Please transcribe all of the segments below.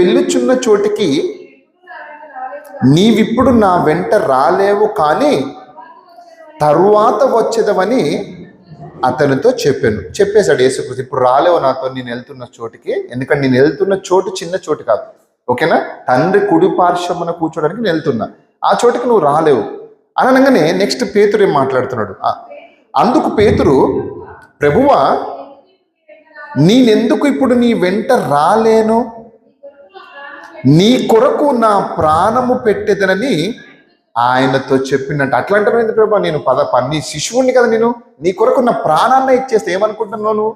వెళ్ళుచున్న చోటికి నీవిప్పుడు నా వెంట రాలేవు, కానీ తరువాత వచ్చేదవని అతనితో చెప్పేశాడు యేసుక్రీస్తు. ఇప్పుడు రాలేవు నాతో, నేను వెళ్తున్న చోటికి, ఎందుకంటే నేను వెళ్తున్న చోటు చిన్న చోటు కాదు, ఓకేనా? తండ్రి కుడి పార్శ్వమున కూర్చోడానికి నేను వెళ్తున్నా, ఆ చోటికి నువ్వు రాలేవు అని అనగానే నెక్స్ట్ పేతురు ఏం మాట్లాడుతున్నాడు. అందుకు పేతురు, ప్రభువా, నేనెందుకు ఇప్పుడు నీ వెంట రాలేను? నీ కొరకు నా ప్రాణము పెట్టేదనని ఆయనతో చెప్పినట్టు. అట్లా అంటారు ప్రభా, నేను నీ శిశువుని కదా, నేను నీ కొరకు నా ప్రాణాన్ని ఇచ్చేస్తే ఏమనుకుంటున్నావు నువ్వు?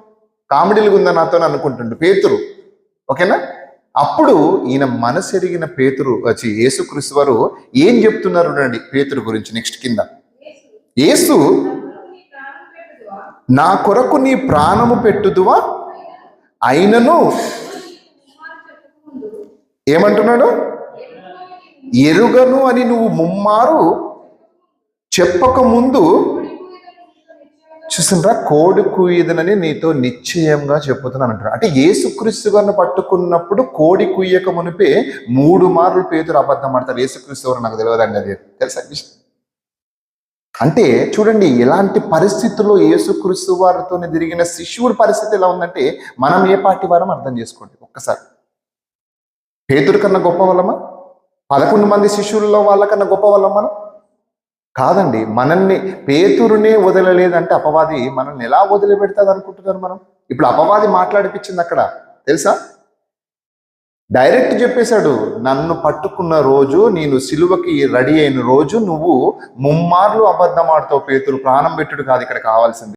కామెడీలుగా ఉందా నాతో అనుకుంటుండు పేతురు, ఓకేనా? అప్పుడు ఈయన మనసు ఎరిగిన పేతురు వచ్చి యేసుక్రీస్తు వారు ఏం చెప్తున్నారు అండి పేతురు గురించి. నెక్స్ట్ కింద, యేసు, నా కొరకు నీ ప్రాణము పెట్టుదువా? అయినను ఏమంటున్నాడు? ఎరుగను అని నువ్వు ముమ్మారు చెప్పక ముందు, చూసిండ్రా, కోడి కుయ్యదనని నీతో నిశ్చయంగా చెప్పుతున్నాను అంటారు. అంటే యేసుక్రీస్తు గారిని పట్టుకున్నప్పుడు కోడి కుయ్యక మునిపే 3 మార్లు పేతురు అబద్ధం ఆడతారు. యేసుక్రీస్తు ఎవరు నాకు తెలియదండి, అది తెలుసా? అంటే చూడండి, ఎలాంటి పరిస్థితుల్లో యేసుక్రీస్తు వారితో తిరిగిన శిష్యుడి పరిస్థితి ఎలా ఉందంటే, మనం ఏ పార్టీ వారం అర్థం చేసుకోండి ఒక్కసారి. పేతురు కన్నా గొప్ప వాళ్ళమా? 11 మంది శిష్యుల్లో వాళ్ళకన్నా గొప్ప వాళ్ళం మనం? కాదండి. మనల్ని పేతురునే వదలలేదంటే అపవాది మనల్ని ఎలా వదిలిపెడతాది అనుకుంటున్నారు మనం? ఇప్పుడు అపవాది మాట్లాడిపించింది అక్కడ తెలుసా? డైరెక్ట్ చెప్పేశాడు, నన్ను పట్టుకున్న రోజు, నేను సిలువకి రెడీ అయిన రోజు నువ్వు ముమ్మార్లు అబద్ధం ఆడతావు పేతురు, ప్రాణం పెట్టుడు కాదు ఇక్కడ కావాల్సింది.